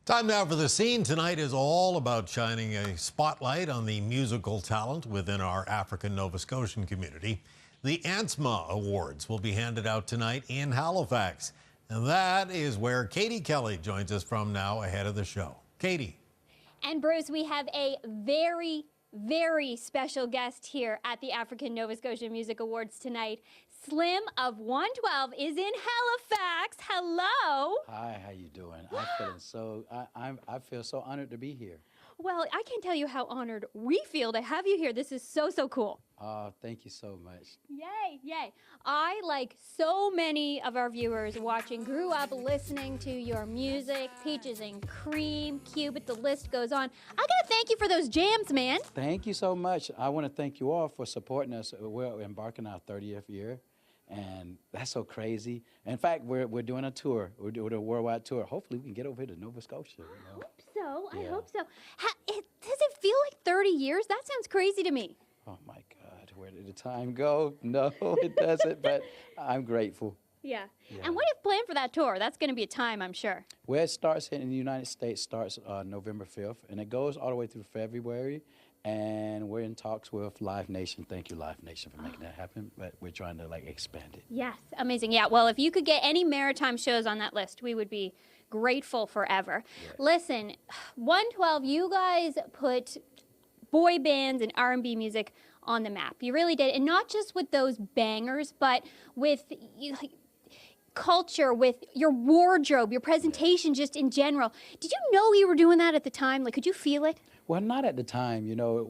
Time now for The Scene. Tonight is all about shining a spotlight on the musical talent within our African Nova Scotian community. The ANSMA Awards will be handed out tonight in Halifax. And that is where Katie Kelly joins us from now ahead of the show. Katie. And Bruce, we have a very special guest here at the African Nova Scotia Music Awards tonight. Slim of 112 is in Halifax. Hello. Hi, how you doing? I feel so honored to be here. Well, I can't tell you how honored we feel to have you here. This is so cool. Thank you so much. Yay. I, like so many of our viewers watching, grew up listening to your music, Peaches and Cream, Cupid, the list goes on. I gotta thank you for those jams, man. Thank you so much. I want to thank you all for supporting us. We're embarking our 30th year, and that's so crazy. In fact, we're doing a tour. We're doing a worldwide tour. Hopefully, we can get over here to Nova Scotia. You know? I hope so. Does it feel like 30 years? That sounds crazy to me. Oh, my God. Where did the time go? No, it doesn't, but I'm grateful. Yeah. And what do you plan for that tour? That's going to be a time, I'm sure. Well, it starts in the United States, starts November 5th, and it goes all the way through February. And we're in talks with Live Nation. Thank you, Live Nation, for making that happen. But we're trying to, expand it. Yes, amazing. Yeah, well, if you could get any maritime shows on that list, we would be grateful forever. Yes. Listen, 112, you guys put boy bands and R&B music on the map. You really did. And not just with those bangers, but with culture, with your wardrobe, your presentation, just in general. Did you know you were doing that at the time? Could you feel it? Well, not at the time. You know,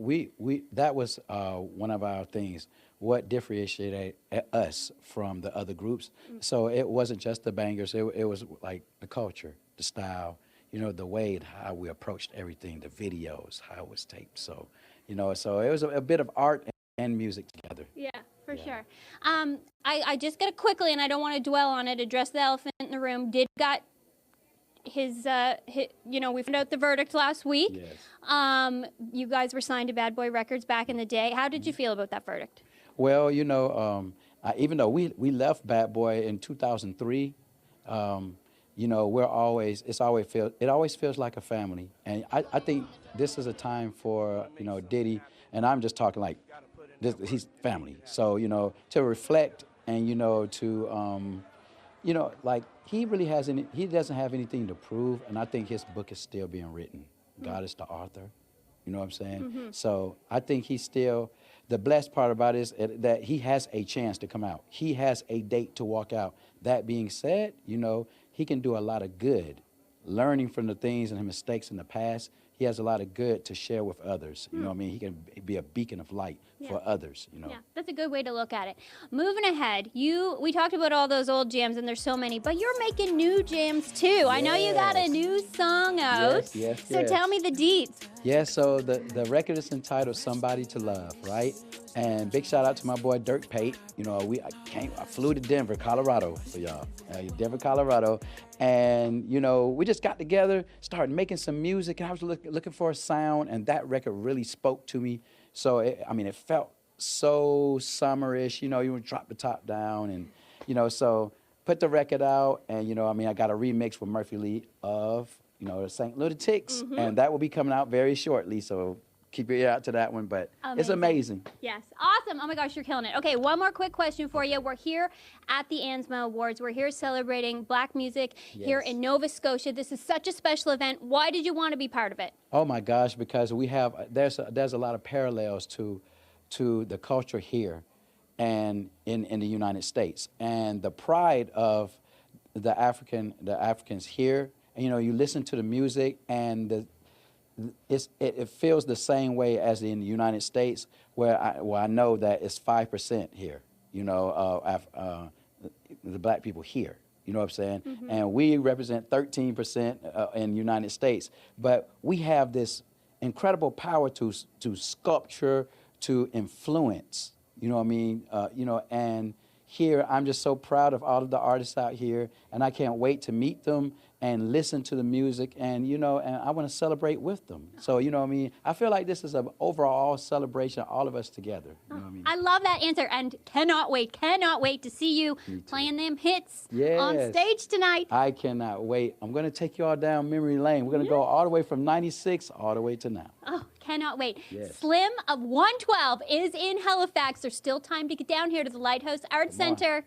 that was one of our things, what differentiated us from the other groups. So it wasn't just the bangers. It was like the culture, the style, the way how we approached everything, the videos, how it was taped. So, so it was a bit of art and music together. Yeah, for sure. I just got to quickly, and I don't want to dwell on it, address the elephant in the room. We found out the verdict last week. Yes. You guys were signed to Bad Boy Records back in the day. How did you feel about that verdict? Well, even though we left Bad Boy in 2003, it always feels like a family. And I think this is a time for, Diddy, and I'm just talking like he's family. So, to reflect and, he doesn't have anything to prove, and I think his book is still being written. God is the author, you know what I'm saying? So I think he's still, the blessed part about it is that he has a chance to come out. He has a date to walk out. That being said, he can do a lot of good, learning from the things and the mistakes in the past. He has a lot of good to share with others. You know what I mean? He can be a beacon of light for others, Yeah, that's a good way to look at it. Moving ahead, we talked about all those old jams, and there's so many, but you're making new jams too. Yes. I know you got a new song out. Yes. So tell me the deets. Yeah, so the record is entitled Somebody to Love, right? And big shout out to my boy Dirk Pate. I flew to Denver, Colorado for y'all. Denver, Colorado. And, we just got together, started making some music, and I was looking for a sound, and that record really spoke to me. So, it felt so summerish, you would drop the top down, and, so put the record out, and, I got a remix with Murphy Lee of, the St. Lunatics, and that will be coming out very shortly, so keep your ear out to that one, but it's amazing. Yes, awesome. Oh my gosh, you're killing it. Okay, one more quick question for you. We're here at the ANSMA Awards. We're here celebrating Black music here in Nova Scotia. This is such a special event. Why did you want to be part of it? Oh my gosh, because there's a lot of parallels to the culture here and in the United States, and the pride of the Africans here. And, you listen to the music, and it feels the same way as in the United States, where I know that it's 5% here, the black people here, you know what I'm saying? And we represent 13% in the United States, but we have this incredible power to sculpture, to influence, you know what I mean? And here, I'm just so proud of all of the artists out here, and I can't wait to meet them and listen to the music, and and I want to celebrate with them. So what I mean, I feel like this is an overall celebration, all of us together. You know what I mean? I love that answer, and cannot wait to see you playing them hits on stage tonight. I cannot wait. I'm going to take you all down memory lane. We're going to go all the way from 96 all the way to now. Oh, cannot wait. Yes. Slim of 112 is in Halifax. There's still time to get down here to the Lighthouse Arts Center.